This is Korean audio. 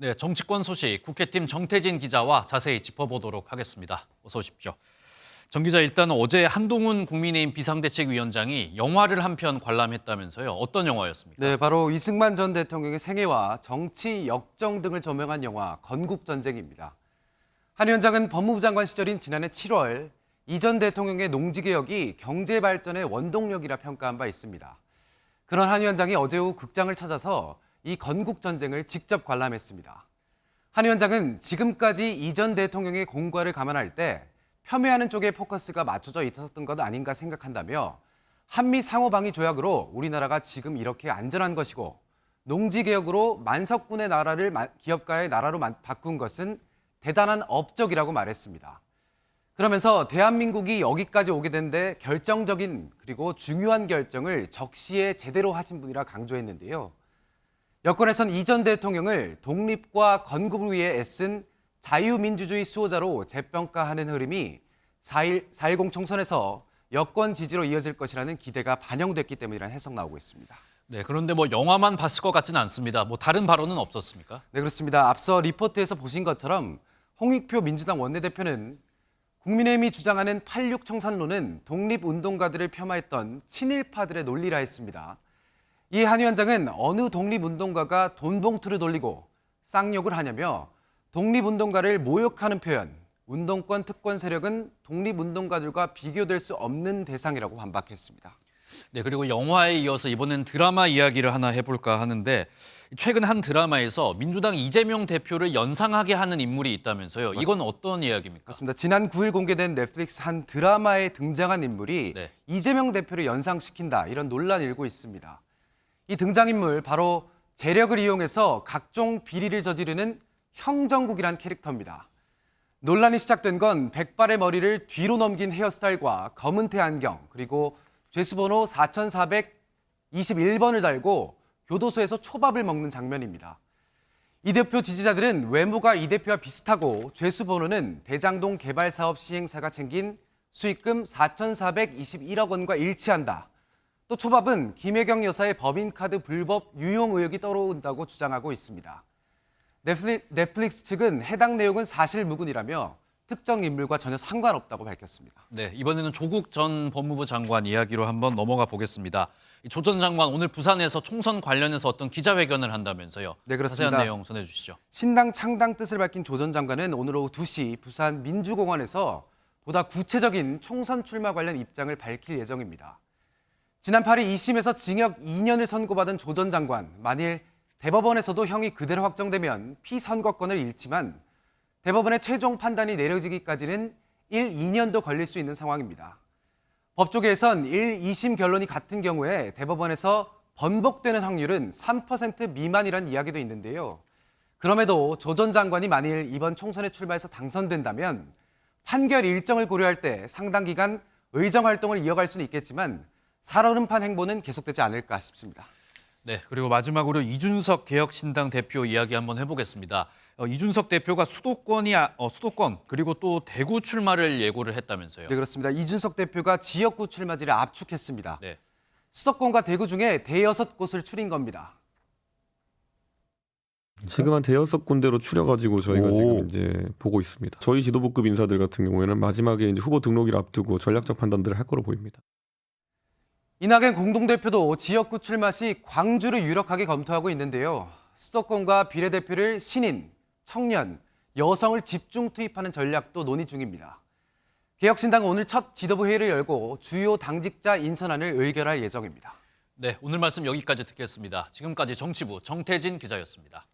네, 정치권 소식 국회팀 정태진 기자와 자세히 짚어보도록 하겠습니다. 어서 오십시오. 정 기자, 일단 어제 한동훈 국민의힘 비상대책위원장이 영화를 한 편 관람했다면서요. 어떤 영화였습니까? 네, 바로 이승만 전 대통령의 생애와 정치 역정 등을 조명한 영화 건국전쟁입니다. 한 위원장은 법무부 장관 시절인 지난해 7월 이 전 대통령의 농지개혁이 경제 발전의 원동력이라 평가한 바 있습니다. 그런 한 위원장이 어제 오후 극장을 찾아서 이 건국전쟁을 직접 관람했습니다. 한 위원장은 지금까지 이 전 대통령의 공과를 감안할 때 폄훼하는 쪽에 포커스가 맞춰져 있었던 것 아닌가 생각한다며 한미 상호방위 조약으로 우리나라가 지금 이렇게 안전한 것이고 농지개혁으로 만석군의 나라를 기업가의 나라로 바꾼 것은 대단한 업적이라고 말했습니다. 그러면서 대한민국이 여기까지 오게 된 데 결정적인 그리고 중요한 결정을 적시에 제대로 하신 분이라 강조했는데요. 여권에선 이 전 대통령을 독립과 건국을 위해 애쓴 자유민주주의 수호자로 재평가하는 흐름이 4.10 총선에서 여권 지지로 이어질 것이라는 기대가 반영됐기 때문이라는 해석 나오고 있습니다. 네, 그런데 영화만 봤을 것 같지는 않습니다. 다른 발언은 없었습니까? 네, 그렇습니다. 앞서 리포트에서 보신 것처럼 홍익표 민주당 원내대표는 국민의힘이 주장하는 86 청산론은 독립운동가들을 폄하했던 친일파들의 논리라 했습니다. 이 한 위원장은 어느 독립운동가가 돈봉투를 돌리고 쌍욕을 하냐며 독립운동가를 모욕하는 표현, 운동권 특권 세력은 독립운동가들과 비교될 수 없는 대상이라고 반박했습니다. 네, 그리고 영화에 이어서 이번엔 드라마 이야기를 하나 해볼까 하는데 최근 한 드라마에서 민주당 이재명 대표를 연상하게 하는 인물이 있다면서요. 이건 어떤 이야기입니까? 그렇습니다. 지난 9일 공개된 넷플릭스 한 드라마에 등장한 인물이 네. 이재명 대표를 연상시킨다 이런 논란이 일고 있습니다. 이 등장인물 바로 재력을 이용해서 각종 비리를 저지르는 형정국이란 캐릭터입니다. 논란이 시작된 건 백발의 머리를 뒤로 넘긴 헤어스타일과 검은 테 안경 그리고 죄수번호 4421번을 달고 교도소에서 초밥을 먹는 장면입니다. 이 대표 지지자들은 외모가 이 대표와 비슷하고 죄수번호는 대장동 개발사업 시행사가 챙긴 수익금 4,421억 원과 일치한다. 또 초밥은 김혜경 여사의 법인카드 불법 유용 의혹이 떠오른다고 주장하고 있습니다. 넷플릭스 측은 해당 내용은 사실무근이라며 특정 인물과 전혀 상관없다고 밝혔습니다. 네, 이번에는 조국 전 법무부 장관 이야기로 한번 넘어가 보겠습니다. 조 전 장관 오늘 부산에서 총선 관련해서 어떤 기자회견을 한다면서요. 네, 그렇습니다. 자세한 내용 전해주시죠. 신당 창당 뜻을 밝힌 조 전 장관은 오늘 오후 2시 부산 민주공원에서 보다 구체적인 총선 출마 관련 입장을 밝힐 예정입니다. 지난 8일 2심에서 징역 2년을 선고받은 조 전 장관, 만일 대법원에서도 형이 그대로 확정되면 피선거권을 잃지만 대법원의 최종 판단이 내려지기까지는 1, 2년도 걸릴 수 있는 상황입니다. 법조계에선 1, 2심 결론이 같은 경우에 대법원에서 번복되는 확률은 3% 미만이라는 이야기도 있는데요. 그럼에도 조 전 장관이 만일 이번 총선에 출마해서 당선된다면 판결 일정을 고려할 때 상당 기간 의정 활동을 이어갈 수는 있겠지만 살얼음판 행보는 계속되지 않을까 싶습니다. 네, 그리고 마지막으로 이준석 개혁신당 대표 이야기 한번 해보겠습니다. 이준석 대표가 수도권 그리고 또 대구 출마를 예고를 했다면서요. 네, 그렇습니다. 이준석 대표가 지역구 출마지를 압축했습니다. 네. 수도권과 대구 중에 대여섯 곳을 추린 겁니다. 지금 한 대여섯 군데로 추려가지고 저희가 지금 이제 보고 있습니다. 저희 지도부급 인사들 같은 경우에는 마지막에 이제 후보 등록일 앞두고 전략적 판단들을 할 거로 보입니다. 이낙연 공동대표도 지역구 출마 시 광주를 유력하게 검토하고 있는데요. 수도권과 비례대표를 신인, 청년, 여성을 집중 투입하는 전략도 논의 중입니다. 개혁신당은 오늘 첫 지도부 회의를 열고 주요 당직자 인선안을 의결할 예정입니다. 네, 오늘 말씀 여기까지 듣겠습니다. 지금까지 정치부 정태진 기자였습니다.